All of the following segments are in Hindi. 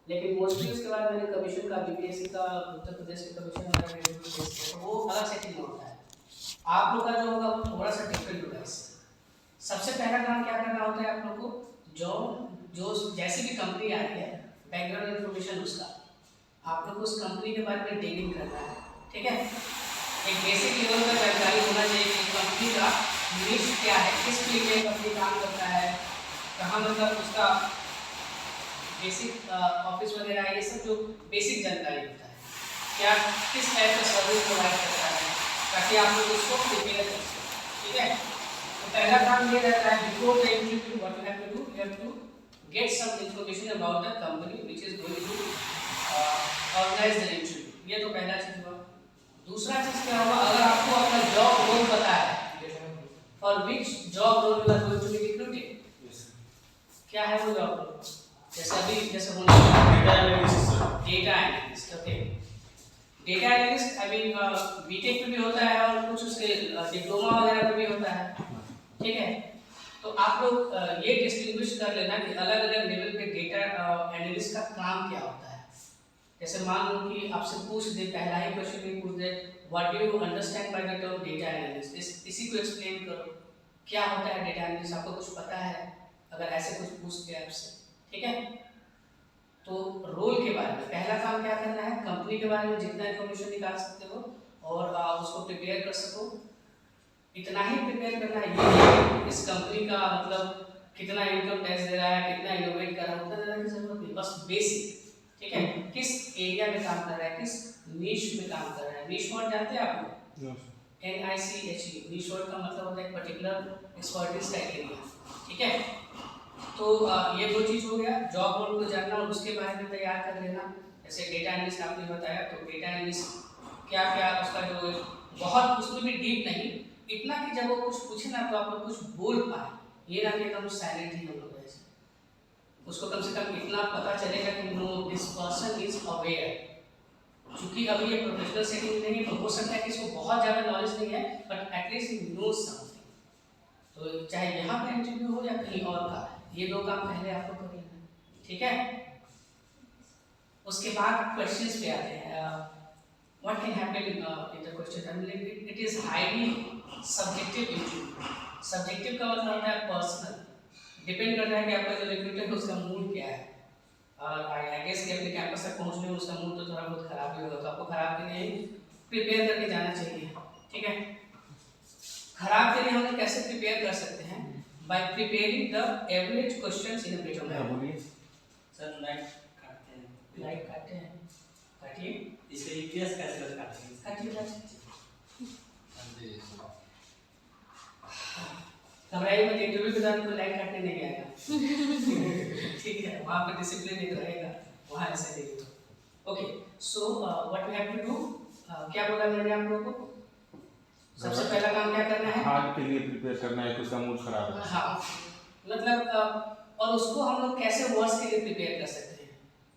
लेकिन मोस्टली उसके बाद मैंने कमीशन का बीपीएससी का उत्तर प्रदेश के कमीशन वगैरह तो वो अलग सेटिंग में होता है। आप लोग का जो होगा वो थोड़ा सा डिफरेंट होगा इससे। सबसे पहला काम क्या करना होता है आप लोग को, जो जो जैसी भी कंपनी आ रही है बैकग्राउंड इन्फॉर्मेशन उसका आप लोग को उस कंपनी के बारे में डिगिंग करना है। ठीक है, एक बेसिक लेवल का जानकारी होना चाहिए कि कंपनी का निश क्या है, किस फील्ड में कंपनी काम करता है, कहाँ मतलब उसका बेसिक ऑफिस वगैरह ये सब जो बेसिक जानकारी होता है, क्या किस टाइप का सर्विस प्रोवाइड करता है, ताकि आप लोग उसको प्रिपेयर कर सकें। ठीक है, तो पहला काम ये रहता है before the interview what you have to do, you have to get some information about the company which is going to organise the interview. ये तो पहला चीज हुआ। दूसरा चीज क्या होगा, अगर आपको अपना जॉब रोल पता है, for which job role you are going to be recruited, क्या है वो जॉब रोल, जैसे अभी जैसे data analyst. Okay, data analyst I mean BTech में भी होता है और कुछ उसके डिप्लोमा वगैरह में भी होता है। ठीक है, तो आप लोग ये डिस्टिंग्विश कर लेना कि अलग अलग लेवल पे डेटा एनालिस्ट का काम क्या होता है। जैसे मान लो कि आपसे पूछ दे, पहला ही क्वेश्चन में पूछ दे what do you understand by the term data analyst, इसी को एक्सप्लेन करो क्या होता है डेटा एनालिस्ट, आपको कुछ पता है अगर ऐसे कुछ पूछ दे आपसे। ठीक है, तो रोल के बारे में पहला काम क्या करना है, कंपनी के बारे में जितना इन्फॉर्मेशन निकाल सकते हो और उसको प्रिपेयर कर सको, इतना ही प्रिपेयर करना है। ये इस कंपनी का मतलब कितना इनकम टैक्स दे रहा है, कितना इनोवेट कर रहा है, उतना ज़्यादा की जरूरत नहीं, बस बेसिक। ठीक है, किस एरिया में काम कर रहा है, किस नीश में काम कर रहा है। नीश वर्ड जानते हैं आप लोग? NICHE, नीश वर्ड का मतलब होता है पर्टिकुलर एक्सपर्टीज का एरिया। ठीक है, तो ये दो चीज हो गया, जॉब रोल को जानना और उसके बारे में तैयार कर लेना। जैसे डेटा एनालिस्ट आपने बताया, तो डेटा एनालिस्ट क्या क्या उसका जो बहुत उसमें भी डीप नहीं, इतना कि जब वो कुछ पूछे ना तो आप लोग कुछ बोल पाए, ये ना कि एकदम साइलेंट ही हम लोग रहे। उसको कम से कम इतना पता चलेगा कि no this person is aware. क्योंकि अभी ये प्रोफेशनल सेटिंग नहीं है तो हो सकता है कि इसको बहुत ज़्यादा नॉलेज नहीं है, but at least he knows something. तो चाहे यहाँ का इंटरव्यू हो या कहीं और का, ये दो काम पहले आपको कर लेना है। ठीक है, उसके बाद क्वेश्चंस पे आते हैं। What can happen in the question, it is highly subjective interview. Subjective का मतलब होता है पर्सनल, डिपेंड करता है कि आपका जो रिक्रूटर है उसका मूड क्या है। और आई गेस कि अपने कैंपस तक पहुंचने में उसका मूड तो थोड़ा बहुत खराब ही होगा, तो आपको खराब के लिए प्रिपेयर करके जाना चाहिए। ठीक है, खराब के लिए हम लोग कैसे प्रिपेयर कर सकते हैं, bye preparing the average questions in a better manner. Sir light काटते हैं, काटिए इसका यूपीएस कैसे काटते हैं? काटिए घबराइए मत, इंटरव्यू के दौरान कोई लाइट काटने नहीं आएगा। ठीक है, वहाँ पर डिसिप्लिन एक रहेगा, वहाँ ऐसे नहीं होगा। Okay, so what we have to do, क्या बोला मैंने आप लोगों को, सबसे पहला काम क्या करना है, हार्ड के लिए प्रिपेयर करना है, उसका मूड खराब है। हाँ, मतलब और उसको हम लोग कैसे वर्ड्स के लिए प्रिपेयर कर सकते हैं,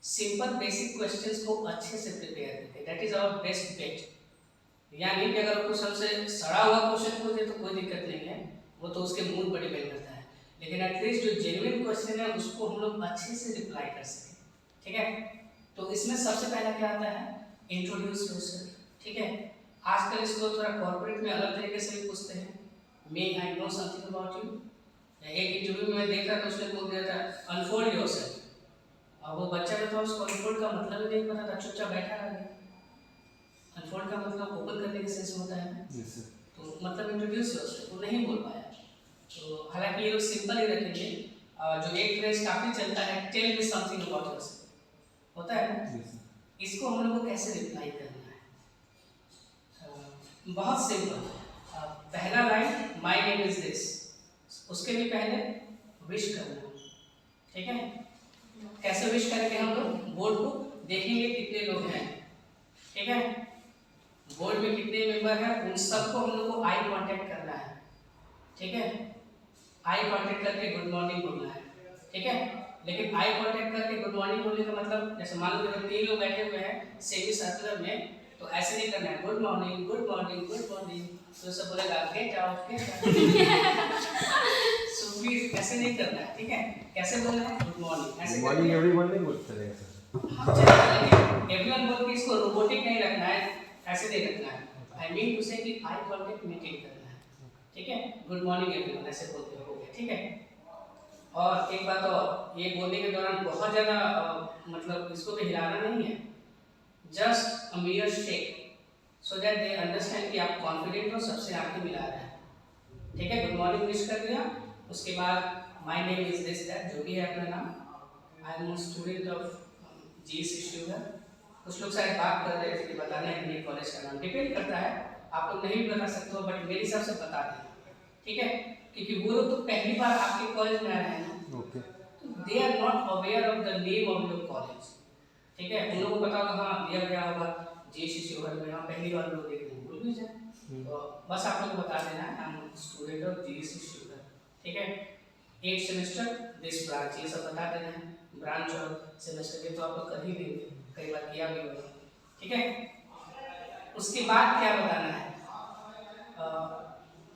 सिंपल बेसिक क्वेश्चंस को अच्छे से प्रिपेयर करके, that is our best bet. यानी कि अगर कुछ हमसे सड़ा हुआ क्वेश्चन पूछे तो कोई दिक्कत नहीं है, वो तो उसके मूड पर डिपेंड करता है, लेकिन एटलीस्ट जो जेन्युइन क्वेश्चन है उसको हम लोग अच्छे से रिप्लाई कर सकें। ठीक है, तो इसमें सबसे पहला क्या आता है, इंट्रोड्यूस योरसेल्फ। ठीक है, आजकल इसको थोड़ा कॉर्पोरेट में अलग तरीके से भी पूछते हैं, may I know something about you. एक इंटरव्यू में देख रहा था, उसने बोल दिया था अनफोल्ड योरसेल्फ, अब वो बच्चा जो था उसको अनफोल्ड का मतलब ही नहीं पता था, चुपचाप बैठा रह गया। अनफोल्ड का मतलब ओपन करने के सेंस में होता है, तो मतलब इंट्रोड्यूस योरसेल्फ वो नहीं बोल पाया। तो हालांकि ये लोग सिंपल ही रखेंगे, जो एक फ्रेज काफी चलता है, tell me something about yourself होता है ना, इसको हम लोग को कैसे रिप्लाई करना है, बहुत सिंपल। पहला line my name is this, उसके भी पहले विश करना। ठीक है, कैसे विश करेंगे, हम लोग बोर्ड को देखेंगे कितने लोग हैं। ठीक है, बोर्ड में कितने मेंबर हैं उन सबको हम लोग को आई कांटेक्ट करना है। ठीक है, आई कांटेक्ट करके गुड मॉर्निंग बोलना है। ठीक है, लेकिन आई कांटेक्ट करके गुड मॉर्निंग बोलने का मतलब, जैसे मान लो अगर 3 लोग बैठे हुए हैं सेमी सर्कुलर में, तो ऐसे नहीं करना है good morning good morning good morning, तो सब बोलेगा get out get out. So please ऐसे नहीं करना है। ठीक है, कैसे बोलना है, गुड मॉर्निंग, ऐसे मॉर्निंग एवरीवन नहीं बोलते रहेगा सर। हाँ चलेगा, लेकिन एवरीवन बोल के इसको रोबोटिक नहीं रखना है, ऐसे नहीं रखना है। आई मीन टू से कि आई कांटेक्ट मेंटेन करना है, ठीक है। गुड मॉर्निंग एवरीवन ऐसे बोलते हो गया, ठीक है। और एक बात और, ये बोलने के दौरान बहुत ज़्यादा मतलब इसको भी हिलाना नहीं है, just a मियर shake so that they understand कि आप कॉन्फिडेंट हो, सबसे आंखें मिला रहे हैं, ठीक है। गुड मॉर्निंग विश कर दिया, उसके बाद my name is this that, जो भी है अपना नाम, आई am student of GSC sugar. कुछ लोग शायद बात कर रहे थे कि बताने हैं कि कॉलेज का नाम, डिपेंड करता है, आप लोग नहीं बता सकते हो, बट मेरे हिसाब से बता दें, ठीक है। क्योंकि वो लोग तो पहली बार आपके कॉलेज में आ रहे हैं ना, ओके, तो they are not aware of the name of your college, ठीक है। उन लोगों को पता होगा हाँ दिया गया होगा जीएससी शुगर में, हाँ पहली बार लोग देख रहे हैं, भूल भी जाए, तो बस आप लोग को बता देना है I am student of GSC sugar, ठीक है। 8 सेमेस्टर दिस ब्रांच, ये सब बता देना है, ब्रांच और सेमेस्टर के तो आप लोग कर ही देंगे, कई बार किया भी होगा, ठीक है। उसके बाद क्या बताना है,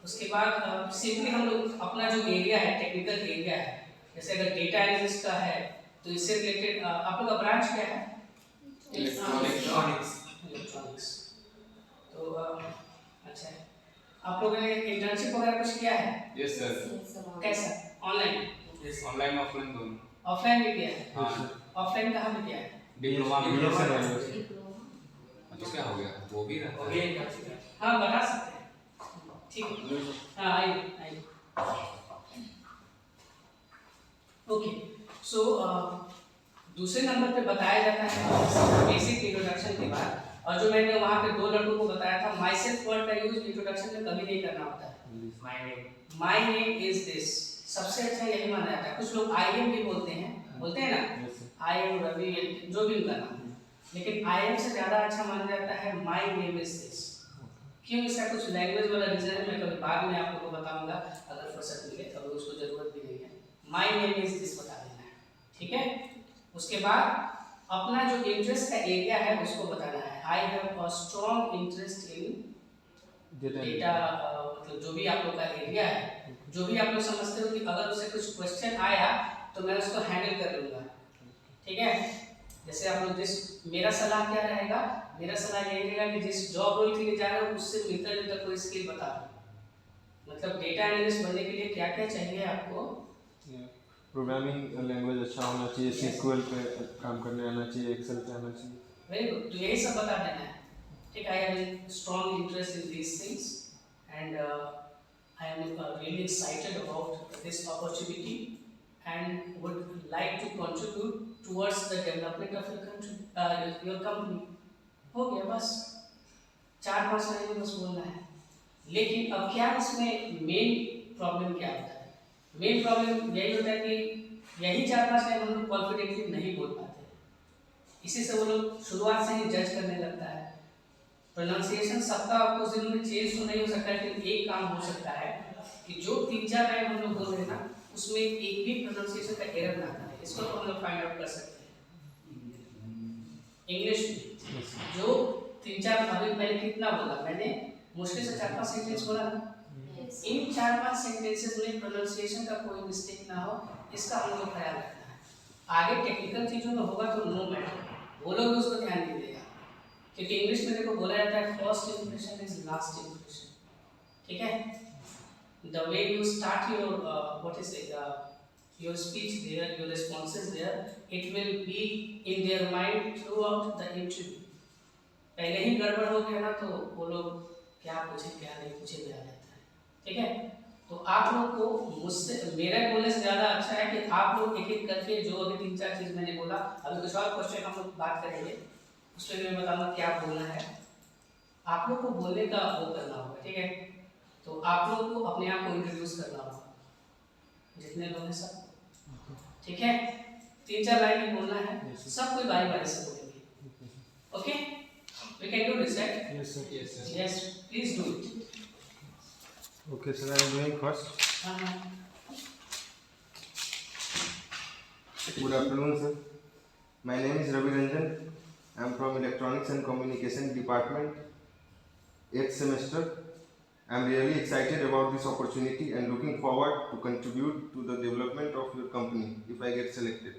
उसके बाद सिंपली हम लोग अपना जो एरिया है, टेक्निकल एरिया है, जैसे अगर डेटा एनालिसिस का है तो इससे रिलेटेड आप लोग का ब्रांच क्या है, इलेक्ट्रॉनिक्स। तो अच्छा है, आप लोगों ने इंटर्नशिप वगैरह कुछ किया है? Yes sir. कैसा, ऑनलाइन? यस, ऑनलाइन ऑफलाइन दोनों। ऑफलाइन भी किया है? हाँ। ऑफलाइन कहाँ पे किया है? डिप्लोमा में। तो क्या हो गया, वो भी रहता हो है। गया। हाँ बता सकते हैं, ठीक, हाँ आइए। ओके, सो दूसरे नंबर पे बताया जाता है बेसिक इंट्रोडक्शन के बाद, और जो मैंने वहाँ पे 2 लड़कों को बताया था, माई सेल्फ वर्ड का यूज इंट्रोडक्शन में कभी नहीं करना होता है। माई नेम इज दिस सबसे अच्छा यही माना जाता है। कुछ लोग आई एम भी बोलते हैं ना, आई एम रवि, जो भी उनका नाम है, लेकिन आई एम से ज़्यादा अच्छा माना जाता है माई नेम इज दिस। क्यों, इसका कुछ लैंग्वेज वाला रीजन है, मैं कभी बाद में आप लोगों को बताऊंगा अगर फुर्सत मिले, अभी उसको जरूरत भी नहीं है। माई नेम इज दिस बता देना है, ठीक है। उसके बाद अपना जो इंटरेस्ट का एरिया है उसको बताना है। I have a strong interest in data, मतलब जो भी आप लोग का एरिया है, जो भी आप लोग समझते हो कि अगर उससे कुछ क्वेश्चन आया तो मैं उसको हैंडल कर लूँगा, ठीक है। जैसे आप लोग मेरा सलाह क्या रहेगा, मेरा सलाह यही रहेगा कि जिस जॉब रोल के लिए जा रहे हो उससे मिलता जुलता कोई स्किल बता दो। मतलब डेटा एनालिस्ट बनने के लिए क्या क्या चाहिए आपको, प्रोग्रामिंग लैंग्वेज अच्छा होना चाहिए, सीक्वल पे काम करने आना चाहिए, एक्सेल पे आना चाहिए। वेरी गुड, तो यही सब बता देना है, ठीक। I have strong interest in these things and I am really excited about this opportunity and would like to contribute towards the development of your country, your company। हो गया बस, 4-5 लाइन में बस बोलना है। लेकिन अब क्या इसमें मेन प्रॉब्लम क्या होता है, मेन प्रॉब्लम यही होता है कि यही 4-5 लाइन हम लोग कॉन्फिडेंटली नहीं बोल पाते, इसी से वो लोग शुरुआत से ही जज करने लगता है। प्रोनाउंसिएशन सबका आपको जिंदगी में चेंज तो नहीं हो सकता, लेकिन एक काम हो सकता है कि जो 3-4 लाइन हम लोग बोल रहे हैं ना, उसमें एक भी प्रोनाउंसिएशन का एरर ना आए, इसको तो हम लोग फाइंड आउट कर सकते हैं। इंग्लिश में जो 3-4 अभी मैंने कितना बोला, मैंने मुश्किल से 4-5 सेंटेंस बोला ना, इन 4-5 सेंटेंसेस में प्रोनाउंसिएशन का कोई मिस्टेक ना हो, इसका हम लोग ख्याल रखना है। आगे टेक्निकल चीज़ों में होगा तो नो मैटर, वो लोग उसको ध्यान नहीं देगा, क्योंकि इंग्लिश में देखो बोला जाता है first impression is last impression, ठीक है। The way you start your your speech there, your responses there, it will be in their mind throughout the interview। पहले ही गड़बड़ हो गया ना तो वो लोग क्या पूछे क्या नहीं पूछे में आ जाता है, ठीक है। तो आप लोग को मुझसे मेरे बोलने से ज़्यादा अच्छा है कि आप लोग एक एक करके जो अभी 3-4 चीज़ मैंने बोला, अभी कुछ और क्वेश्चन हम लोग बात करेंगे, उसमें मैं बताऊँगा क्या बोलना है, आप लोग को बोलने का वो करना होगा, ठीक है। तो आप लोगों को अपने आप को इंट्रोड्यूस करना होगा, जितने लोग हैं सब, ठीक है। 3-4 लाइन में बोलना है, सब कोई बारी बारी से बोलेंगे, okay. We can do this, right? Yes sir. Yes, sir. Yes, please do it. Okay sir, I am doing first. हाँ, Good afternoon, sir. My name is Ravi Ranjan. I am from Electronics and Communication Department, 8th semester. I am really excited about this opportunity and looking forward to contribute to the development of your company if I get selected.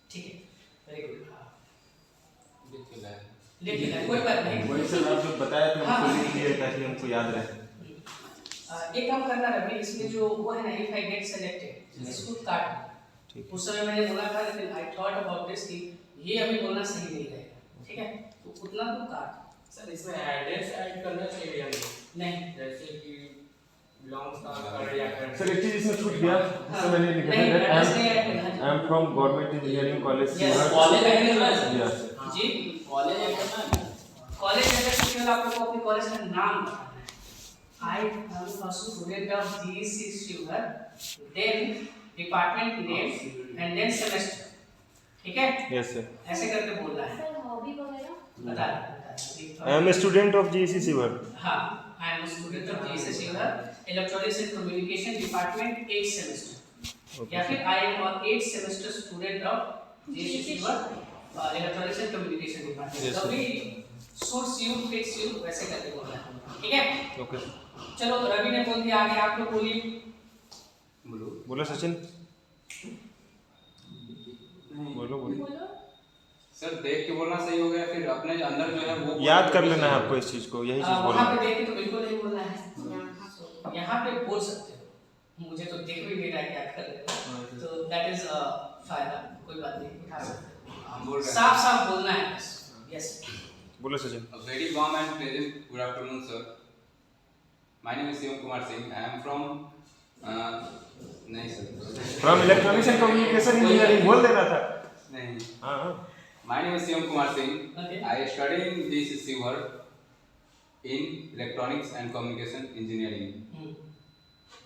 ठीक है, वेरी गुड। लिख के लाए, कोई बात नहीं। वही सर आप लोग बताया थे हाँ, हमको हाँ। लिख लिए ताकि हमको याद रहे। एक काम करना रवि, इसमें जो वो है ना, इफ आई गेट सिलेक्टेड, इसको काट। ठीक उस समय मैंने बोला था, लेकिन आई थॉट अबाउट दिस कि ये अभी बोलना सही नहीं रहेगा, ठीक है, तो उतना तू काट। सर इसमें एड्रेस ऐड करना चाहिए हमको, नहीं जैसे कि बिलोंग्स का या फिर सर एक चीज इसमें छूट गया, इसमें मैंने लिखा नहीं, था एड्रेस नहीं ऐड करना। I am from government engineering college Yes, Sheohar. College add करना है। यस जी कॉलेज ऐड करना है। कॉलेज एड्रेस के लिए आप लोग को अपने कॉलेज का नाम बताना है। I am a student of GEC Shivar, then department name and then semester, ठीक है, यस सर। ऐसे करके बोलना है। सर हॉबी वगैरह बता I am a student of GEC Shivhar. हाँ, I am a student of GEC Shivar, electronics and communication department 8th semester, या फिर I am an 8th semester student of GEC Shivar, electronics and communication department। Yes, sir. तभी suits you, fits you, वैसे करके बोलना है, ठीक है। ओके चलो रवि ने बोल दिया, आगे आप लोग बोलिए। बोलो सचिन। बोलो बोलो। बोलो। सर देख के बोलना सही हो गया, फिर अपने जो अंदर जो है वो याद कर लेना है आपको इस चीज को, यही चीज बोलना वहाँ है। पे देख के तो बिल्कुल नहीं बोलना है, यहाँ पे बोल सकते हो। मुझे तो दिख भी नहीं रहा है क्या कर रहे हो, तो दैट इज फायदा, कोई बात नहीं, उठा सकते हो। हम बोल रहे हैं। साफ साफ बोलना है बस। यस बोलो Sachin. A very warm and pleasant good afternoon, sir. My name is Shivam Kumar Singh. I am from नहीं sir from electronics and communication engineering बोल देना था। नहीं। हाँ हाँ। My name is Shivam Kumar Singh. Okay. I study in GEC Shivar in electronics and communication engineering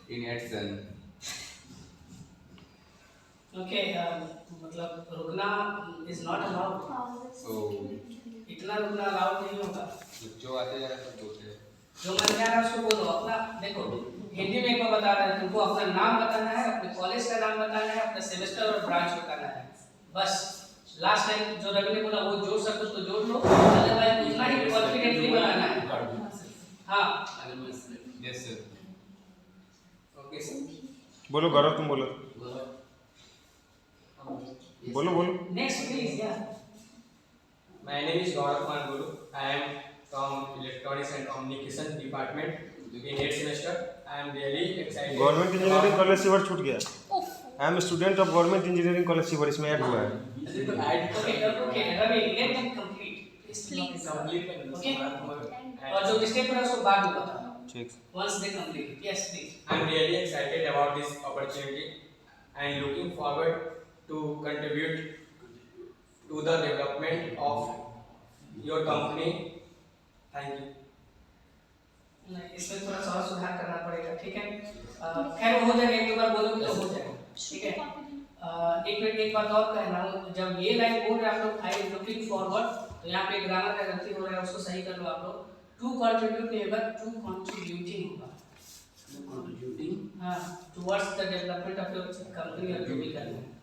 in 8th sem. Okay, मतलब रुकना इज नॉट अलाउड, So इतना रुकना अलाउड नहीं होगा। जो आते जा रहे सब बोलते हैं। जो मन में आ रहा है उसको बोलो। अपना देखो, हिंदी में एक बार बता रहे हैं, तुमको अपना नाम बताना है, अपने कॉलेज का नाम बताना है, अपना सेमेस्टर और ब्रांच बताना है, बस। लास्ट टाइम जो रवि ने बोला वो जोड़ सकते हो तो जोड़ लो, अदरवाइज उतना ही कॉन्फिडेंटली बताना है। हाँ Yes sir. Okay sir. बोलो गौरव, तुम बोलो बोलो बोलो। Next please. या My name is Gaurav Kumar Guru. I am from Electronics and Communication Department in 8th semester. I am really excited. Government engineering about- college Shivhar छूट गया। I am student of government engineering college Shivhar, इसमें ऐड हुआ है। अरे तो add okay okay Ravi, let them complete please. Complete Okay. कर और जो मिस्टेक करा उसको बाद में बताओ, ठीक। once they complete। yes please। I am really excited about this opportunity and looking forward to contribute to the development of your company. Thank you. नहीं, इसमें थोड़ा सा और सुधार करना पड़ेगा, ठीक है। खैर वो हो जाएगा, एक दो बार बोलोगे तो हो जाएगा, ठीक है। एक मिनट, एक बात और कहना हूँ, जब ये लाइन बोल रहे हैं आप लोग, आई एम लुकिंग फॉरवर्ड, तो यहाँ पे ग्रामर का गलती हो रहा है, उसको सही कर लो आप लोग। टू कंट्रीब्यूट नहीं होगा, टू कंट्रीब्यूटिंग होगा। हाँ, towards the development of your company और जो भी करना है।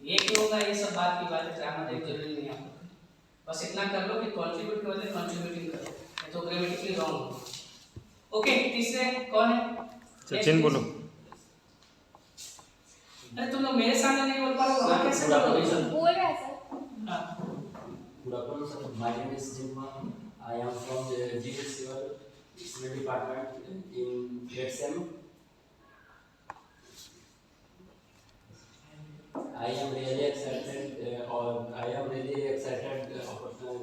ये क्यों होगा, ये सब बात की बात है, ग्रामर एक जरूरी नहीं है आप लोग। बस इतना कर लो कि कंट्रीब्यूट के बदले कंट्रीब्यूटिंग करो, नहीं तो ग्रामेटिकली रॉन्ग होगा। ओके, तीसरे कौन है? सचिन बोलो। अरे तुम लोग मेरे सामने नहीं बोल पा रहे हो, वहाँ कैसे बोलोगे? बोल रहा है सर। हाँ, Good afternoon, sir. My name is Jimma. I am from the GEC Shivar Civil Department in 8th sem. I am really excited,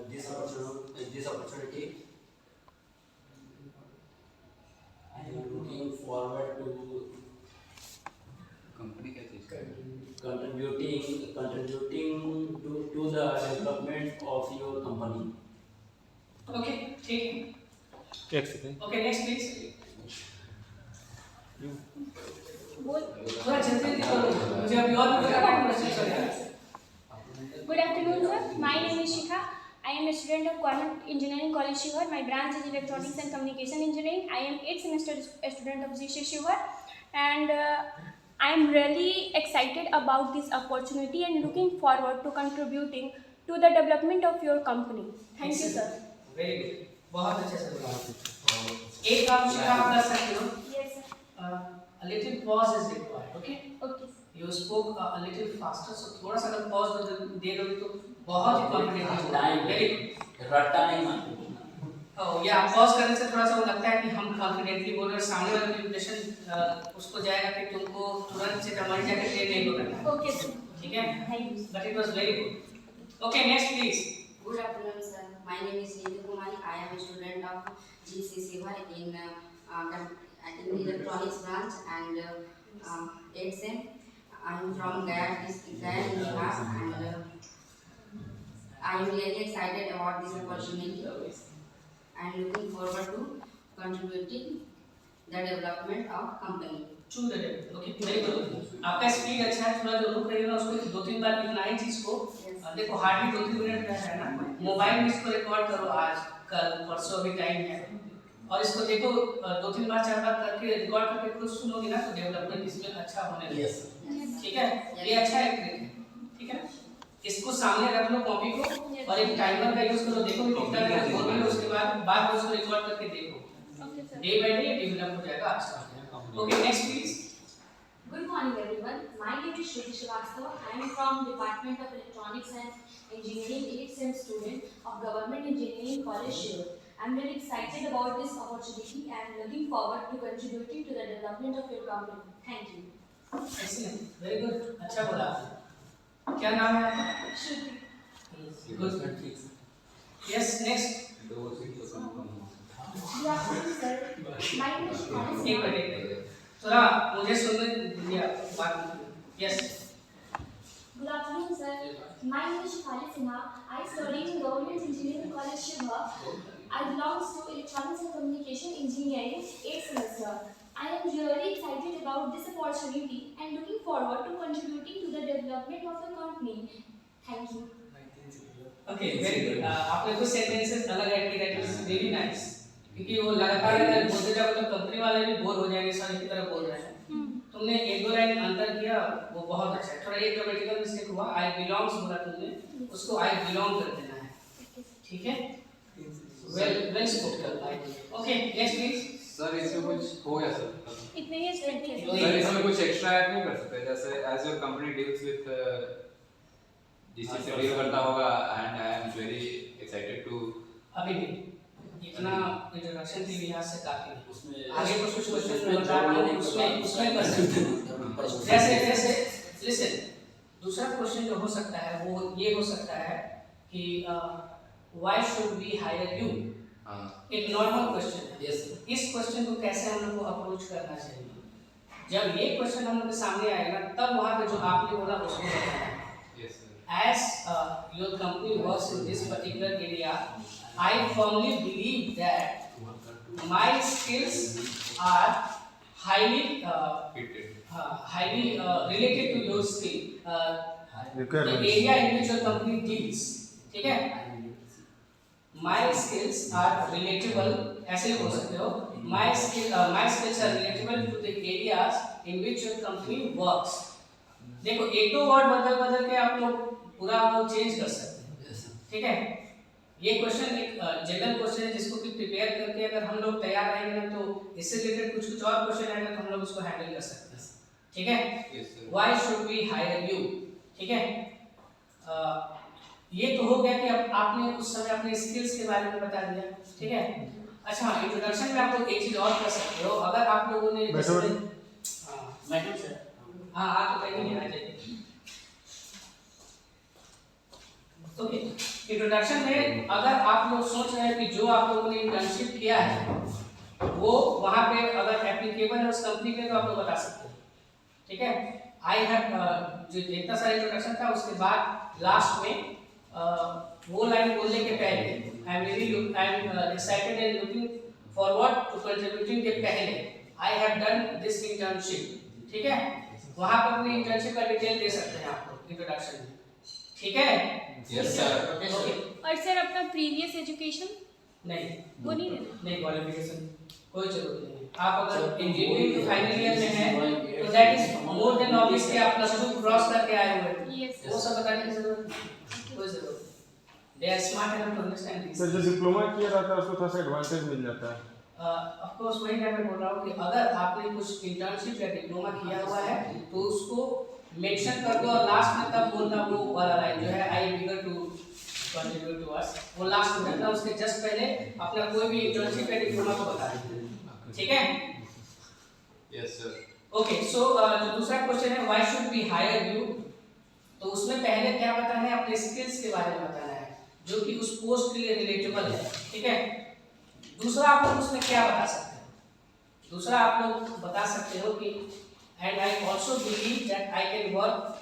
this opportunity. I am looking forward to company क्या चीज का है? contributing to the development of your company. Okay ठीक है। एक सेकंड। Okay next please. बोल। थोड़ा जल्दी करो, मुझे अभी और भी करना है, क्वेश्चन चल रहा है। Good afternoon, sir. My name is Shikha. I am a student of Government Engineering College Shivar. My branch is Electronics and Communication Engineering. I am 8th semester student of GEC Shivar, and I am really excited about this opportunity and looking forward to contributing to the development of your company. Thank you, sir. Very good, बहुत अच्छे से बोला। एक काम शिखा आप कर सकते हो, Yes, sir. a little pause is required, okay? Okay, sir. You spoke a little faster, so थोड़ा सा अगर pause दे दोगे तो बहुत ही confident टाइम very good. रट्टा नहीं मारते या पॉज करने से थोड़ा सा वो लगता है कि हम कॉन्फिडेंटली बोल रहे हैं, सामने वाले का इंप्रेशन उसको जाएगा कि तुमको तुरंत से हमारी जाके ट्रेन नहीं पकड़ना है, Okay, sir. ठीक है? Thank you. But it was very good. Okay next please. Good afternoon, sir. My name is Neetu Kumari. I am a student of GC Sivar in electronics branch and 8th sem. I am from Gaya district, Gaya in Bihar, and I am really excited about this opportunity and looking forward to contributing the development of company. चू the date. Okay very good. आपका स्पीड अच्छा है, थोड़ा जो रुक रही है ना उसको दो तीन बार लिखना है चीज को. देखो हार्डली 2-3 मिनट का है ना. मोबाइल में इसको रिकॉर्ड करो, आज कल परसों अभी टाइम है, और इसको देखो 2-3 बार 4 बार करके रिकॉर्ड करके खुद सुनोगे ना तो डेवलपमेंट इसमें अच्छा होने लगेगा. यस ठीक है, ये अच्छा एक ट्रिक है. ठीक है, इसको सामने रख लो कॉपी को और एक टाइमर का यूज करो. देखो कितना मिनट हो गया, उसके बाद उसको रिकॉर्ड करके देखो. Okay, sir. Day by day develop हो जाएगा. अच्छा. Okay next please. Good morning everyone. My name is Shruti Srivastava. I am from Department of Electronics and Engineering, 8th sem student of Government Engineering College Shirur. I am very excited about this opportunity and looking forward to contributing to the development of your company. Thank you. Excellent, very good. अच्छा बोला आपने. क्या नाम है आपका? Shruti. Good. Yes next. Good afternoon, sir. My name is Shruti. एक मिनट थोड़ा मुझे सुनने दीजिए बात. Yes. Good afternoon, sir. My name is Shifali Sinha. I study in Government Engineering College Shirur. I belong to Electronics and Communication Engineering, 8th semester. I am really excited about this opportunity and looking forward to contributing to the development of the company. Thank you. Okay very good. आपने कुछ सेंटेंसेस अलग ऐड किए, दैट इज रियली नाइस. क्योंकि वो लगातार अगर बोलते जाओ तो कंपनी वाले भी बोर हो जाएंगे, सर की तरह बोल रहे हैं. तुमने एक दो लाइन अंतर किया, वो बहुत अच्छा है. थोड़ा एक ग्रामेटिकल मिस्टेक हुआ, आई बिलोंग्स बोला तुमने, उसको आई बिलोंग कर देना है. ठीक है, well spoken. Okay next please. Sir इसमें कुछ हो गया सर? इतने ही स्ट्रिक्ट है. सर इसमें कुछ एक्स्ट्रा ऐड नहीं कर सकते? जैसे as your company deals with जिससे से डील करता होगा, and I am very excited to. अभी भी इतना इंट्रोडक्शन के लिए यहाँ से काफी है. उसमें आगे कुछ क्वेश्चन उसमें में बता जो दो, उसमें कर सकते हैं. जैसे लिसन, दूसरा क्वेश्चन जो हो सकता है वो ये हो सकता है कि why should we hire you. एक नॉर्मल क्वेश्चन है. यस इस क्वेश्चन को कैसे हम लोग को अप्रोच करना चाहिए. जब ये क्वेश्चन हम लोग के सामने आएगा तब वहाँ पे जो आपने बोला उसको बताना है. Yes sir. As your company works in this particular area, I firmly believe that my skills are highly related to your skill. The area in which your company deals. ठीक है? My skills are relatable. ऐसे बोल सकते हो. My skills are relatable to the areas in which your company works. देखो एक दो वर्ड बदल के आप लोग पूरा वो चेंज कर सकते हैं. ठीक है, ये क्वेश्चन एक जनरल क्वेश्चन है जिसको कि प्रिपेयर करके अगर हम लोग तैयार रहेंगे ना तो इससे रिलेटेड कुछ और क्वेश्चन आएगा तो हम लोग उसको हैंडल कर सकते हैं. ठीक है, yes sir. Why should we hire you. ठीक है, ये तो हो गया कि अब आपने उस समय अपने स्किल्स के बारे में बता दिया. ठीक है, अच्छा इंट्रोडक्शन में आप लोग एक चीज और कर सकते हो. अगर आप लोगों ने मैडम सर हाँ आप तो कहीं नहीं आ जाइए. ओके, इंट्रोडक्शन में अगर आप लोग सोच रहे हैं कि जो आप लोगों ने इंटर्नशिप किया है वो वहाँ पे अगर एप्लीकेबल है उस कंपनी पे तो आप लोग बता सकते हैं. ठीक है, आई हैव जो इतना सारा इंट्रोडक्शन था उसके बाद लास्ट में वो लाइन बोलने के पहले I am excited and looking forward to contributing के पहले I have done this internship. ठीक है, वहाँ पर अपनी इंटर्नशिप का डिटेल दे सकते हैं आप लोग इंट्रोडक्शन में. ठीक है. Yes sir. ओके. और सर अपना प्रीवियस एजुकेशन नहीं वो नहीं देना. नहीं क्वालिफिकेशन कोई जरूरत नहीं है. आप अगर इंजीनियरिंग फाइनल ईयर में हैं तो that is more than obvious कि आप +2 क्रॉस करके आए हुए हैं. Yes. वो सब बताने की जरूरत नहीं, कोई जरूरत नहीं. They are smart enough to understand this. Sir जो डिप्लोमा किया रहता है उसको थोड़ा सा एडवांटेज मिल जाता है. ऑफ कोर्स वही मैं बोल रहा हूँ कि अगर आपने कुछ इंटर्नशिप या डिप्लोमा किया हुआ है तो उसको मेंशन कर दो और लास्ट में तब बोलना वो वाला लाइन जो है I am eager to contribute to us, वो लास्ट में रखना, उसके जस्ट पहले अपना कोई भी इंटर्नशिप या डिप्लोमा को बता देना, ठीक है? Yes sir. ओके, सो जो दूसरा क्वेश्चन है why should we hire you, तो उसमें पहले क्या बताना है, अपने स्किल्स के बारे में बताना है जो कि उस पोस्ट के लिए रिलेटेबल है, ठीक है? दूसरा आप लोग उसमें क्या बता सकते हो, दूसरा आप लोग बता सकते हो कि and I also believe that I can work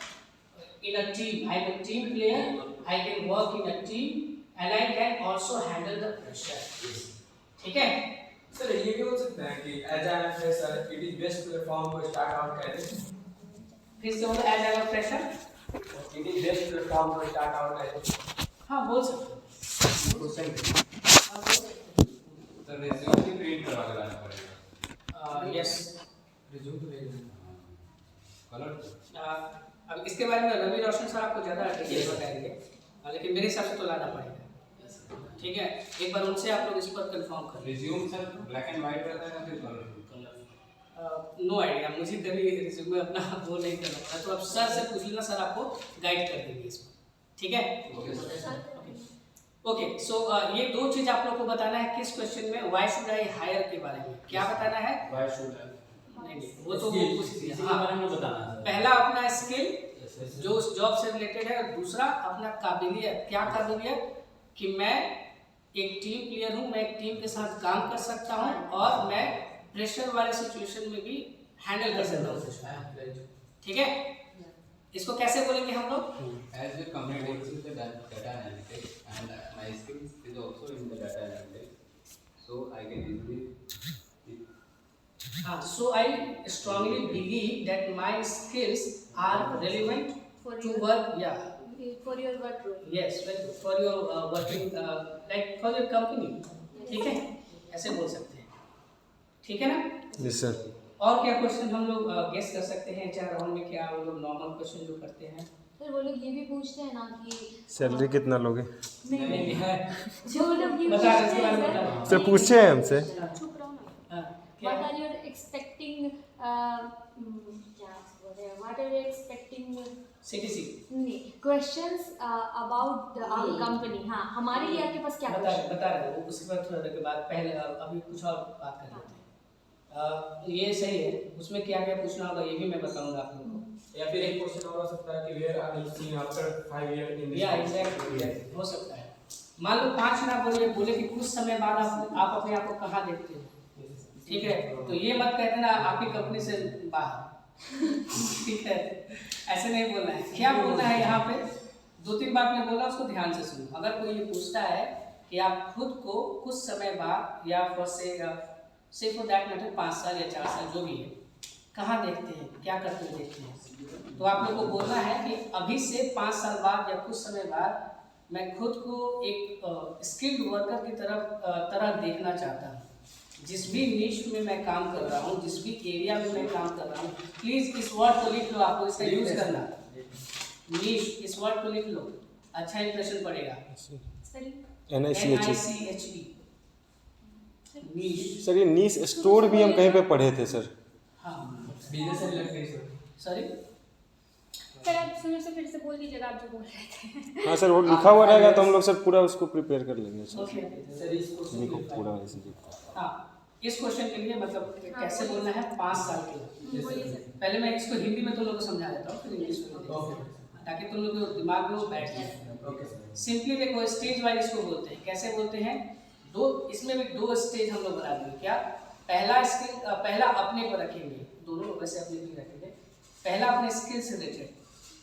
in a team, I am a team player, I can work in a team and I can also handle the pressure, ठीक है? सर ये भी हो सकता है कि as an fresher it is best platform to start out career, फिर से बोलो as an fresher, it is best platform to start out career. हाँ बोल सकते हो, सर रिज्यूम भी प्रिंट करवा के लाना पड़ेगा। यस। रिज्यूम तो भेजना कलर अब इसके बारे में रवि रोशन सर आपको ज़्यादा डिटेल बताएंगे, लेकिन मेरे हिसाब से तो लाना पड़ेगा, ठीक है? एक बार उनसे आप लोग इस पर कंफर्म कर लीजिए। Resume sir black and white रहता है या फिर कलर? नो आइडिया, मुझे कभी रिज्यूमे अपना वो नहीं करना पड़ा, तो अब सर से पूछ लेना, सर आपको गाइड कर देंगे इसमें, ठीक है? ओके, सो ये दो चीज आप लोग को बताना है किस क्वेश्चन में, व्हाई शुड आई हायर के बारे में क्या बताना है? व्हाई शुड आई, नहीं वो तो वो पूछ दिया, इसी के बारे में बताना है। पहला अपना स्किल जो उस जॉब से रिलेटेड है, और दूसरा अपना काबिलियत, क्या काबिलियत कि मैं एक टीम प्लेयर हूँ, मैं एक टीम के साथ काम कर सकता हूँ और मैं प्रेशर वाले सिचुएशन में भी हैंडल कर सकता हूँ, ठीक है? इसको कैसे बोलेंगे हम लोग? As your company deals with the data analytics and my skills is also in the data analytics, so I can easily. So I strongly believe that my skills are relevant For to your- work, yeah, For your work role. yes, very good. For your working, like for your company, ठीक है? ऐसे बोल सकते हैं, ठीक है ना? Yes sir. और क्या क्वेश्चन हम लोग गेस कर सकते हैं चार राउंड में? क्या हम लोग नॉर्मल क्वेश्चन जो करते हैं? फिर वो लोग ये भी पूछते हैं ना कि सैलरी कितना लोगे? नहीं है, जो लोग ये बता पूछते इसके बारे में हैं बता। सर, सर पूछे हैं हमसे। चुप रहो ना। हाँ, क्या What are you expecting? क्या बोलते हैं? What are you expecting? CTC नहीं, questions about our company. हाँ, हमारे लिए आपके पास क्या बता रहे हो, उसके बाद थोड़ा देर के बाद पहले अभी कुछ और बात कर लेते हैं। ये सही है, उसमें क्या क्या पूछना होगा ये भी मैं बताऊंगा आप लोगों को। या फिर एक क्वेश्चन और हो सकता है कि where are you seeing after 5 years in this, या एग्जैक्टली हो सकता है। मान लो 5 ना बोले कि कुछ समय बाद आप अपने आप को कहाँ देखते हो, ठीक है? तो ये मत कह देना आपकी कंपनी से बाहर, ठीक है? ऐसे नहीं बोलना है। क्या बोलना है यहाँ पे? 2-3 बात मैं बोला, उसको ध्यान से सुनो। अगर कोई ये पूछता है कि आप खुद को कुछ समय बाद या से फॉर दैट मैटर 5 साल या 4 साल जो भी है, कहाँ देखते हैं, क्या करते हुए देखते हैं, तो आप लोग को बोलना है कि अभी से 5 साल बाद या कुछ समय बाद मैं खुद को एक स्किल्ड वर्कर की तरह देखना चाहता हूँ। जिस भी निश में मैं काम कर रहा हूँ, जिस भी एरिया में मैं काम कर रहा हूँ, प्लीज इस वर्ड को लिख लो, आपको इसका यूज करना। निश, इस वर्ड को लिख लो, अच्छा इंप्रेशन पड़ेगा। NICHE निश। सर ये नीस स्टोर भी हम कहीं पे पढ़े थे सर। हाँ business and electric sorry sir आप सुनो से फिर से बोल दीजिएगा आप जो बोल रहे थे। हाँ सर वो लिखा हुआ रहेगा तो हम लोग सर पूरा उसको प्रिपेयर कर लेंगे सर। ओके सर इस क्वेश्चन लिखो पूरा ऐसे लिखो। हाँ, इस क्वेश्चन के लिए मतलब कैसे बोलना है 5 साल के लिए। बोलिए सर। पहले मैं इसको हिंदी में तुम लोग को समझा देता हूँ, फिर इंग्लिश में देता हूँ, ताकि तुम लोग के दिमाग में वो बैठ जाए। ओके सिंपली देखो, स्टेज वाइज इसको बोलते हैं। कैसे बोलते हैं? इसमें भी 2 स्टेज हम लोग बना देंगे। क्या? पहला अपने पर रखेंगे, दोनों वैसे अपने भी रखेंगे। पहला अपने स्किल से रिलेटेड,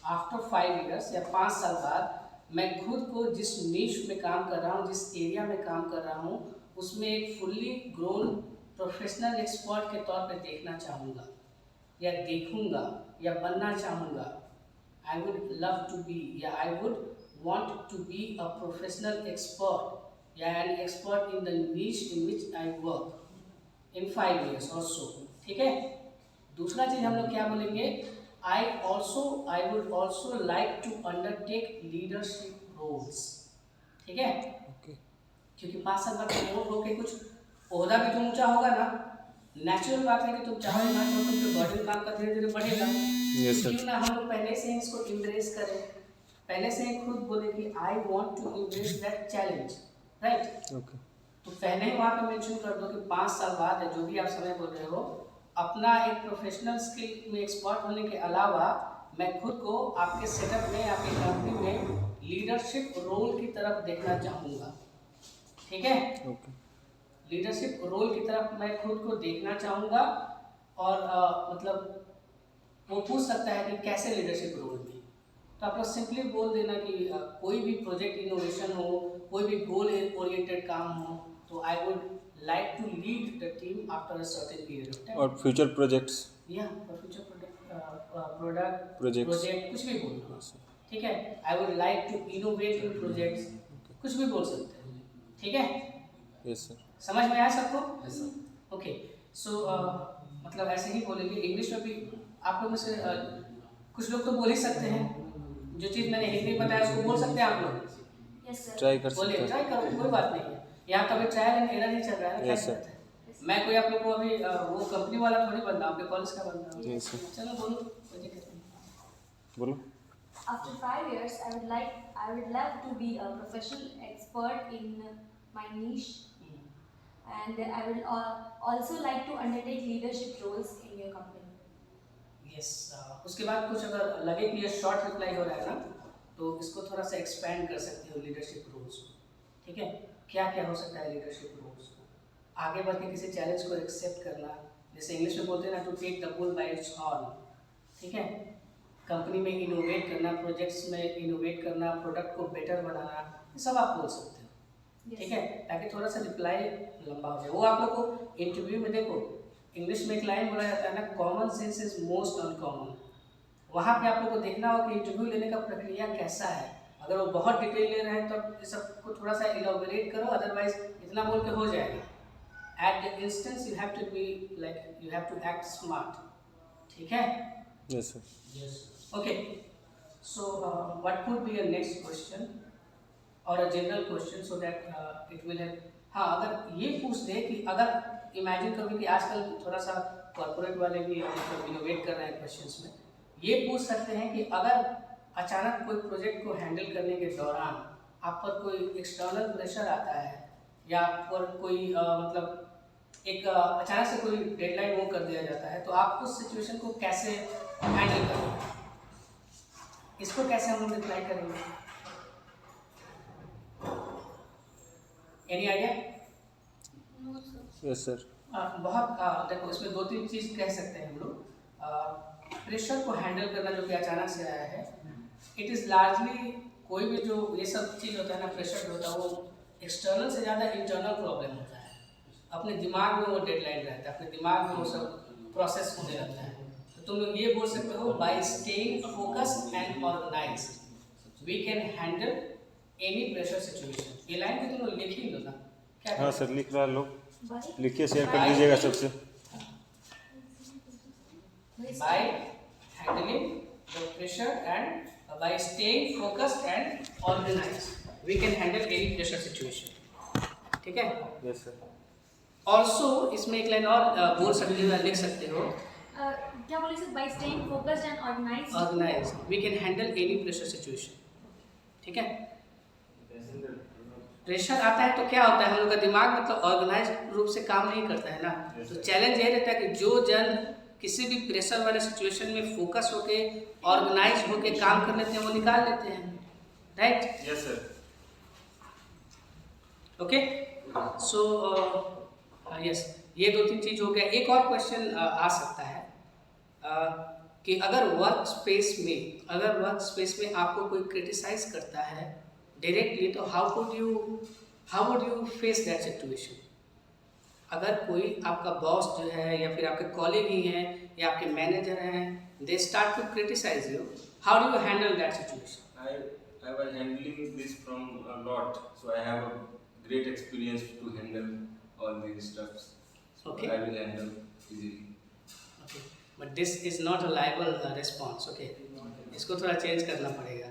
आफ्टर 5 इयर्स या 5 साल बाद मैं खुद को जिस नीश में काम कर रहा हूँ, जिस एरिया में काम कर रहा हूँ, उसमें एक फुल्ली ग्रोन प्रोफेशनल एक्सपर्ट के तौर पे देखना चाहूँगा या देखूँगा या बनना चाहूँगा। I would love to be या I would want to be a professional expert या an expert in the niche in which I work in 5 years or so, ठीक है? दूसरा चीज हम लोग क्या बोलेंगे? I would also like to undertake leadership roles, ठीक है? क्योंकि 5 साल बाद प्रमोट होके कुछ ओहदा भी तो ऊंचा होगा ना। नेचुरल बात है कि तुम चाहो ना चाहो तुम पे बर्डन काम का धीरे धीरे बढ़ेगा, Yes, sir. क्यों ना हम लोग पहले से ही इसको इम्ब्रेस करें, पहले से ही खुद बोले कि I want to embrace that challenge, right? Okay तो पहले ही वहाँ पे मेंशन कर दो कि 5 साल बाद है, जो भी आप समय बोल रहे हो, अपना एक प्रोफेशनल स्किल में एक्सपर्ट होने के अलावा मैं खुद को आपके सेटअप में, आपकी कंपनी में लीडरशिप रोल की तरफ देखना चाहूँगा, ठीक है? ओके लीडरशिप रोल की तरफ मैं खुद को देखना चाहूँगा। और मतलब वो पूछ सकता है कि कैसे लीडरशिप रोल में, तो आप लोग सिंपली बोल देना कि कोई भी प्रोजेक्ट इनोवेशन हो, कोई भी गोल ओरिएंटेड काम हो, तो I would like to lead the team after a certain period of time. और फ्यूचर प्रोजेक्ट्स या फ्यूचर प्रोडक्ट Projects. प्रोजेक्ट कुछ भी बोल दो, ठीक है? I would like to innovate in projects, कुछ भी बोल सकते हैं, ठीक है? यस सर समझ में आया सबको? Yes, sir. ओके, सो मतलब ऐसे ही बोलेंगे। इंग्लिश में भी आप लोग में से कुछ लोग तो बोल ही सकते हैं, जो चीज़ मैंने हिंदी में बताया उसको बोल सकते हैं आप लोग, Yes, sir. ट्राई कर बोलिए, सकते हैं ट्राई करो, कोई बात नहीं है। यहाँ कभी ट्रायल एंड एरर ही चल रहा है ना, क्या Yes, sir. करते हैं? मैं कोई आप लोग को अभी वो कंपनी वाला थोड़ी बनना, आपके कॉलेज का बनना। Yes, sir. चलो बोलो, कोई दिक्कत नहीं। बोलो After 5 years, I would love to be a professional expert in my niche, and I will also like to undertake leadership roles in your company. Yes, उसके बाद कुछ अगर लगे कि ये शॉर्ट रिप्लाई हो रहा है ना, तो इसको थोड़ा सा एक्सपेंड कर सकते हो लीडरशिप रोल्स को, ठीक है? क्या क्या हो सकता है लीडरशिप रोल्स को? आगे बढ़ के किसी चैलेंज को एक्सेप्ट करना, जैसे इंग्लिश में बोलते हैं ना, to take the bull by its horn, ठीक है? कंपनी में इनोवेट करना, प्रोजेक्ट्स में इनोवेट करना, प्रोडक्ट को बेटर बनाना, ये सब आप बोल सकते हो, ठीक है? ताकि थोड़ा सा रिप्लाई लंबा हो जाए। वो आप लोग को इंटरव्यू में देखो, इंग्लिश में एक लाइन बोला जाता है ना, common sense is most uncommon. वहाँ पे आप लोग को देखना होगा कि इंटरव्यू लेने का प्रक्रिया कैसा है। अगर वो बहुत डिटेल ले रहे हैं तो इस सबको थोड़ा सा इलाबोरेट करो, अदरवाइज इतना बोल के हो जाएगा। At the instance you have to be like, you have to act smart, ठीक है? Yes sir Okay, so what could be a next question or a general question so that it will help. हाँ, अगर ये पूछ दे कि अगर इमेजिन करो कि आजकल थोड़ा सा कॉर्पोरेट वाले भी मतलब इनोवेट कर रहे हैं क्वेश्चंस में, ये पूछ सकते हैं कि अगर अचानक कोई प्रोजेक्ट को हैंडल करने के दौरान आप पर कोई एक्सटर्नल प्रेशर आता है, या आप पर कोई मतलब एक अचानक से कोई डेडलाइन वो कर दिया जाता है, तो आप उस सिचुएशन को कैसे हैंडल करोगे? इसको कैसे हम लोग रिप्लाई करेंगे? Any idea? यस सर बहुत देखो, इसमें 2-3 चीज़ कह सकते हैं हम लोग। प्रेशर को हैंडल करना जो कि अचानक से आया है, इट इज़ लार्जली कोई भी जो ये सब चीज़ होता है ना, प्रेशर होता है, वो एक्सटर्नल से ज़्यादा इंटरनल प्रॉब्लम होता है। अपने दिमाग में वो डेडलाइन रहता है, अपने दिमाग में वो सब प्रोसेस होने लगता है। तुम लोग ये बोल सकते हो, by staying focused and organised we can handle any pressure situation. ये लाइन भी तुम लोग लिख ही लो ना, क्या? हाँ सर लिख रहा है, लोग लिखिए, शेयर कर दीजिएगा सबसे। By handling the pressure and by staying focused and organised we can handle any pressure situation, ठीक है? Yes sir. ऑल्सो इसमें एक लाइन और बोल सकते हो, लिख सकते हो, क्या बोले sir? By staying focused and organised we can handle any pressure situation, ठीक है? प्रेशर आता है तो क्या होता है, हम लोग का दिमाग मतलब ऑर्गेनाइज्ड रूप से काम नहीं करता है ना। तो चैलेंज ये रहता है कि जो जन किसी भी प्रेशर वाले सिचुएशन में फोकस होके ऑर्गेनाइज होके काम कर लेते हैं, वो निकाल लेते हैं, right? Yes sir. Okay, so yes, ये 2-3 चीज हो गया। एक और क्वेश्चन आ सकता है कि अगर वर्क स्पेस में आपको कोई क्रिटिसाइज करता है डायरेक्टली, तो how would you face that situation? अगर कोई आपका बॉस जो है, या फिर आपके कॉलीग ही हैं, या आपके मैनेजर हैं, they start to criticise you, how do you handle that situation? I was handling this from a lot, so I have a great experience to handle all these stuffs. So Okay. I will handle easily. Okay, but this is not a liable response. Okay, इसको थोड़ा चेंज करना पड़ेगा,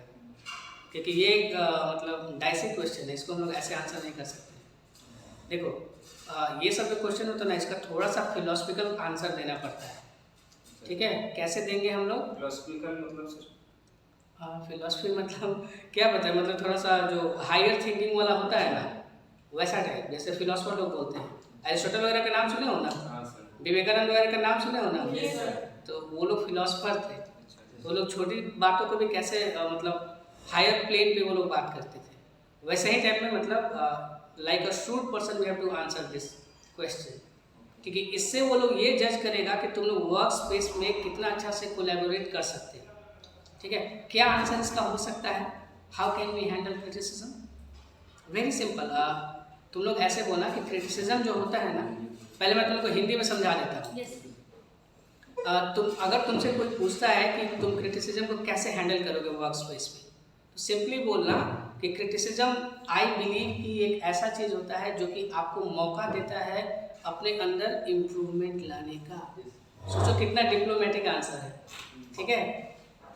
क्योंकि ये एक मतलब डाइसी क्वेश्चन है, इसको हम लोग ऐसे आंसर नहीं कर सकते। देखो, ये सब जो क्वेश्चन होता है ना, इसका थोड़ा सा फिलोसफिकल आंसर देना पड़ता है। ठीक है, कैसे देंगे हम लोग? फिलोसफी का मतलब सर? फिलोसफी मतलब क्या पता है, मतलब थोड़ा सा जो हायर थिंकिंग वाला होता है ना, वैसा टाइप, जैसे फिलोसफर लोग बोलते हैं। एरिस्टोटल वगैरह का नाम सुने हो ना? हाँ सर। विवेकानंद वगैरह का नाम सुने हो ना? Yes, sir. तो वो लोग फिलोसफर थे। वो लोग छोटी बातों को भी कैसे मतलब हायर प्लेन पे वो लोग बात करते थे, वैसे ही टाइप में मतलब like a shrewd person we have to answer this question, क्योंकि इससे वो लोग ये जज करेगा कि तुम लोग वर्क स्पेस में कितना अच्छा से कोलैबोरेट कर सकते हो। ठीक है, क्या आंसर इसका हो सकता है? How can we handle criticism? Very simple, तुम लोग ऐसे बोला कि क्रिटिसिज्म जो होता है ना, पहले मैं तुमको हिंदी में समझा देता हूँ। Yes. अगर तुमसे कोई पूछता है कि तुम क्रिटिसिज्म को कैसे हैंडल करोगे वर्क स्पेस में, तो सिंपली बोलना कि क्रिटिसिज्म आई बिलीव कि एक ऐसा चीज़ होता है जो कि आपको मौका देता है अपने अंदर इम्प्रूवमेंट लाने का। सोचो कितना डिप्लोमेटिक आंसर है। ठीक है,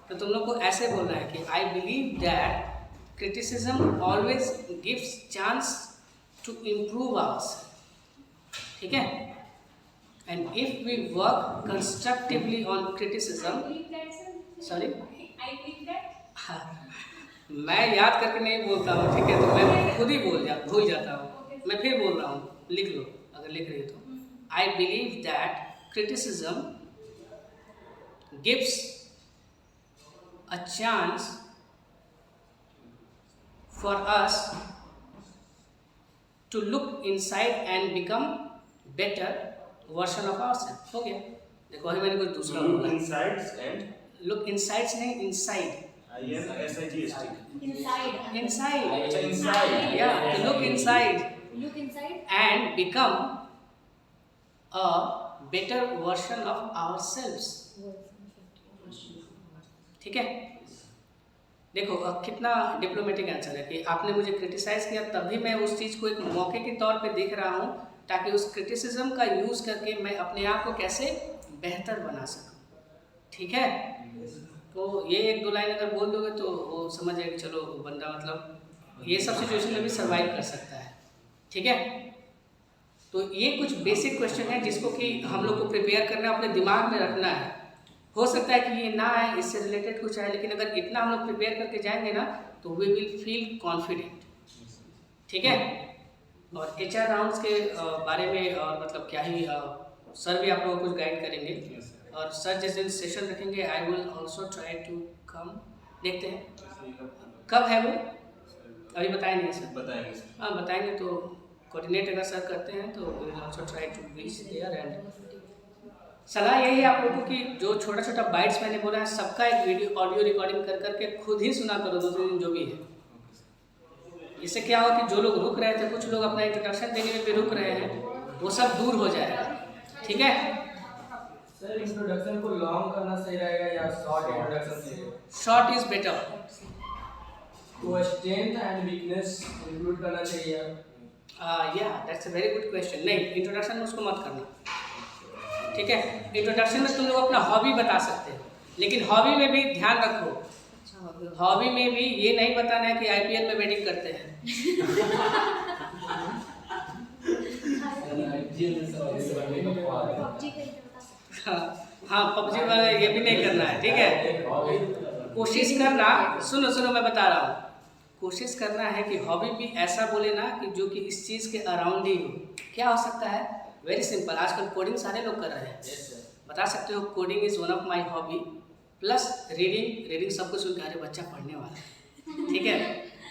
तो तुम लोग को ऐसे बोलना है कि I believe that criticism always gives chance to improve ourself. ठीक है, and if we work constructively on criticism, sorry, I believe that. मैं याद करके नहीं बोलता हूँ, ठीक है, तो मैं खुद ही भूल जाता हूँ। मैं फिर बोल रहा हूँ, लिख लो अगर लिख रही हो तो। I believe that criticism gives a chance for us to look inside and become better version of ourself. हो गया। देखो अभी मैंने कुछ दूसरा बोला। इनसाइड्स एंड लुक इनसाइड्स नहीं, इनसाइड। Inside. इनसाइड। अच्छा इनसाइड। या look inside Look inside. And become a better version of ourselves. ठीक है, देखो कितना डिप्लोमेटिक आंसर है कि आपने मुझे क्रिटिसाइज किया, तब भी मैं उस चीज़ को एक मौके के तौर पे देख रहा हूँ ताकि उस क्रिटिसिज्म का यूज़ करके मैं अपने आप को कैसे बेहतर बना सकूं। ठीक है, तो ये एक दो लाइन अगर बोल दोगे तो वो समझ जाएगा, चलो बंदा मतलब ये सब सिचुएशन में भी सर्वाइव कर सकता है। ठीक है, तो ये कुछ बेसिक क्वेश्चन है जिसको कि हम लोग को प्रिपेयर करना, अपने दिमाग में रखना है। हो सकता है कि ये ना आए, इससे रिलेटेड कुछ है, लेकिन अगर इतना हम लोग प्रिपेयर करके जाएंगे ना तो वी विल फील कॉन्फिडेंट। ठीक है, और HR राउंड्स के बारे में और मतलब क्या ही सर भी आप लोगों को कुछ गाइड करेंगे, और सर जिस दिन सेशन रखेंगे I will also try to come. देखते हैं कब है वो, अभी बताएंगे सर। बताएंगे। हाँ बताएंगे, तो कोऑर्डिनेट अगर सर करते हैं तो we will also try to reach there. And सलाह यही है आप लोगों की, जो छोटा छोटा बाइट्स मैंने बोला है सबका एक वीडियो ऑडियो रिकॉर्डिंग कर करके खुद ही सुना करो 2-3 दिन जो भी है। इससे क्या हो कि जो लोग रुक रहे थे, कुछ लोग अपना इंट्रोडक्शन देने में भी रुक रहे हैं, वो सब दूर हो जाएगा। ठीक है सर, इंट्रोडक्शन को लॉन्ग करना सही रहेगा या शॉर्ट इंट्रोडक्शन सही? Short is better. तो स्ट्रेंथ एंड वीकनेस इंक्लूड करना चाहिए? या that's a very good question. नहीं, इंट्रोडक्शन में उसको मत करना। ठीक है, इंट्रोडक्शन में तुम लोग अपना हॉबी बता सकते हो, लेकिन हॉबी में भी ध्यान रखो, हॉबी में भी ये नहीं बताना है कि IPL में बैटिंग करते हैं। हाँ PUBG वाला ये भी नहीं करना है। ठीक है, कोशिश करना, सुनो मैं बता रहा हूँ, कोशिश करना है कि हॉबी भी ऐसा बोले ना कि जो कि इस चीज़ के अराउंड ही हो। क्या हो सकता है? वेरी सिंपल, आजकल कोडिंग सारे लोग कर रहे हैं। बता सकते हो coding is one of my hobby, plus reading सबको सुन के अरे बच्चा पढ़ने वाला है। ठीक है,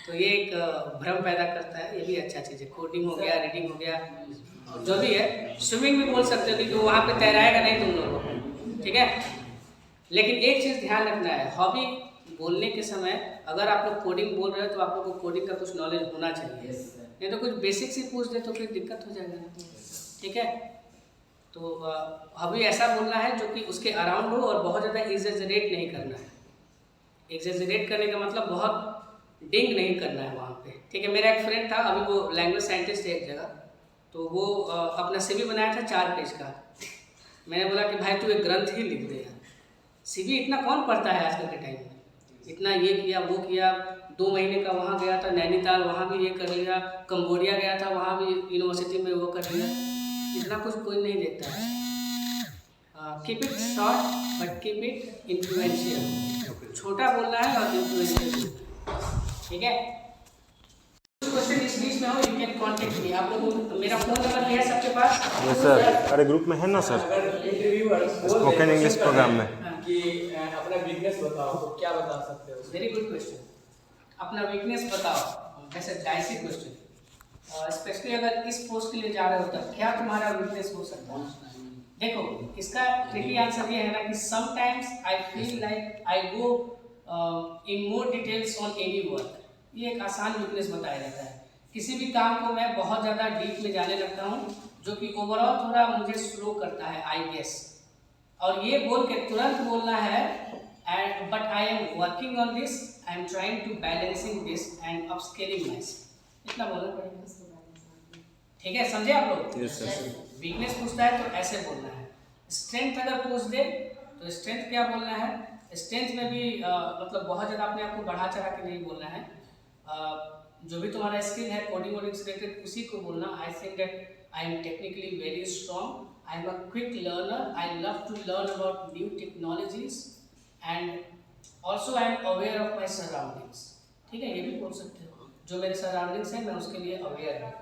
तो ये एक भ्रम पैदा करता है, ये भी अच्छा चीज़ है। कोडिंग हो गया, रीडिंग हो गया, जो भी है। स्विमिंग भी बोल सकते हो क्योंकि वहाँ पे तैराएगा नहीं तुम लोग। ठीक है, लेकिन एक चीज़ ध्यान रखना है, हॉबी बोलने के समय अगर आप लोग कोडिंग बोल रहे हो तो आप लोग को कोडिंग का कुछ नॉलेज होना चाहिए, नहीं तो कुछ बेसिक से पूछ दे तो फिर दिक्कत हो जाएगा ना। ठीक है, तो हॉबी ऐसा बोलना है जो कि उसके अराउंड हो और बहुत ज़्यादा एग्जेजरेट नहीं करना है। एग्जेजरेट करने का मतलब बहुत डिंग नहीं करना है वहाँ पे। ठीक है, मेरा एक फ्रेंड था, अभी वो लैंग्वेज साइंटिस्ट है एक जगह, तो वो अपना CV बनाया था 4 पेज का। मैंने बोला कि भाई तू एक ग्रंथ ही लिख दे यार, CV इतना कौन पढ़ता है आजकल के टाइम में। इतना ये किया वो किया, 2 महीने का वहाँ गया था नैनीताल, वहाँ भी ये कर लिया, कंबोडिया गया था, वहाँ भी यूनिवर्सिटी में वो कर लिया, इतना कुछ कोई नहीं देखता है। Keep it short but keep it influential. छोटा बोलना है और इन्फ्लुएंशियल, ठीक है। क्वेश्चन इस बीच में हो, यू कैन कांटेक्ट मी। आप लोगों को मेरा फोन नंबर भी है सबके पास? Yes sir. अरे ग्रुप में है ना सर, स्पोकन इंग्लिश प्रोग्राम में। कि अपना वीकनेस बताओ, तो क्या बता सकते हो? Very good question. अपना वीकनेस बताओ, ऐसे डाइसी क्वेश्चन। स्पेशली अगर इस पोस्ट के लिए जा रहे हो तब क्या तुम्हारा वीकनेस हो सकता है? देखो, इसका ट्रिकी आंसर ये है ना कि sometimes I feel like I go in more details on any work. ये एक आसान वीकनेस बताया जाता है। किसी भी काम को मैं बहुत ज़्यादा डीप में जाने लगता हूँ, जो कि ओवरऑल थोड़ा मुझे स्लो करता है, आई गेस। और ये बोल के तुरंत बोलना है, and but I am working on this, I am trying to balancing this and upscaling myself. इतना बोलना पड़ेगा, ठीक है? समझे आप लोग? Yes sir. वीकनेस पूछता है तो ऐसे बोलना है। स्ट्रेंथ अगर पूछ दे तो स्ट्रेंथ क्या बोलना है? स्ट्रेंथ में भी मतलब बहुत ज़्यादा अपने आप को बढ़ा चढ़ा के नहीं बोलना है। जो भी तुम्हारा स्किल है कोडिंग वोडिंग से रिलेटेड, उसी को बोलना। I think that I am technically very strong, I am a quick learner, I love to learn about new technologies and also I am aware of my surroundings. ठीक है, ये भी बोल सकते हो, जो मेरे सराउंडिंग्स हैं मैं उसके लिए अवेयर हूँ।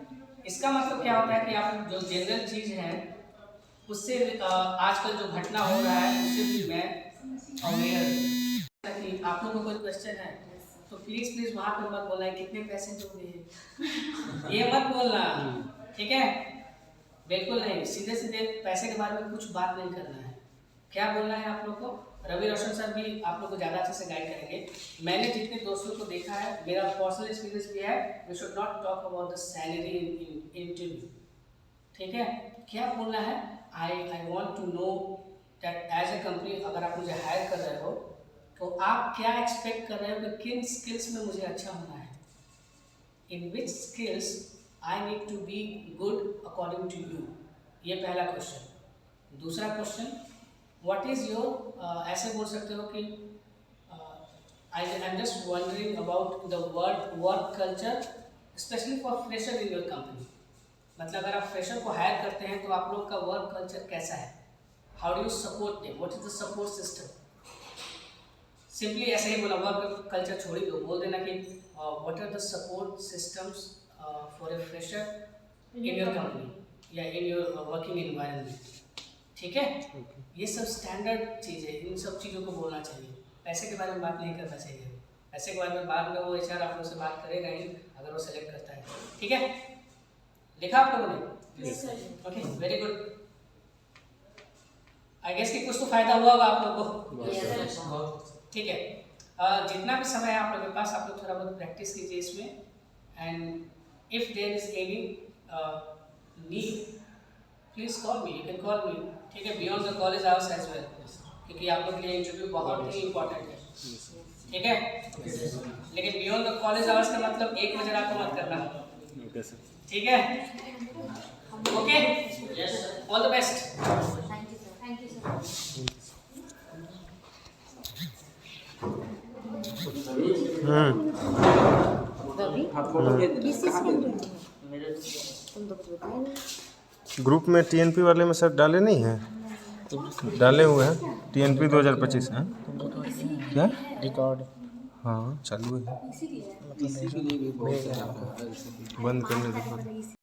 इसका मतलब क्या होता है कि आप जो जनरल चीज़ है उससे आजकल जो घटना हो रहा है उससे भी मैं अवेयर हूँ। कि आप लोगों को कोई क्वेश्चन है तो प्लीज़ वहाँ पे मत बोलना है कितने पैसे दोगे, ये मत बोलना, ठीक है? बिल्कुल नहीं, सीधे सीधे पैसे के बारे में कुछ बात नहीं करना है। क्या बोलना है आप लोग को? रवि रोशन सर भी आप लोग को ज़्यादा अच्छे से गाइड करेंगे। मैंने जितने दोस्तों को देखा है, मेरा पर्सनल एक्सपीरियंस भी है, we should not talk about the salary in interview, ठीक है? क्या बोलना है? I want to know that as a company अगर आप मुझे हायर कर रहे हो तो आप क्या एक्सपेक्ट कर रहे हो कि किन स्किल्स में मुझे अच्छा होना है, in which skills I need to be good according to you. ये पहला क्वेश्चन। दूसरा क्वेश्चन, व्हाट इज़ योर, ऐसे बोल सकते हो कि I am just wondering about the work culture specially for fresher in your company. मतलब अगर आप फ्रेशर को हायर करते हैं तो आप लोग का वर्क कल्चर कैसा है, how do you support them, what is the support system. Simply ऐसे ही बोला, वर्क कल्चर छोड़ ही दो, बोल देना कि what are the support systems for a fresher in your company या इन योर वर्किंग एनवायरनमेंट, ठीक है? ये सब स्टैंडर्ड चीज़ है, इन सब चीज़ों को बोलना चाहिए। पैसे के बारे में बात नहीं करना चाहिए। पैसे के बारे में बाद में वो एचआर आप लोग से बात करेगा ही अगर वो सेलेक्ट करता है, ठीक है? लिखा आप लोगों ने? Okay, very good. I guess कि कुछ तो फायदा हुआ होगा आप लोगों को, ठीक है? जितना भी समय है आप लोगों के पास, आप लोग थोड़ा बहुत प्रैक्टिस कीजिए इसमें, and if there is any need please call me, you can call me, ठीक है? Beyond the college hours as well, क्योंकि आप लोग के लिए इंटरव्यू बहुत ही इंपॉर्टेंट है, ठीक है? लेकिन बियॉन्ड द कॉलेज आवर्स का मतलब 1 बजे रात को मत करना, ठीक है? Okay, all the best. Thank you sir. Group में टीएनपी वाले में सर डाले नहीं हैं? डाले हुए हैं टीएनपी 2025 हैं। क्या रिकॉर्ड? हाँ चालू है, बंद करने दो।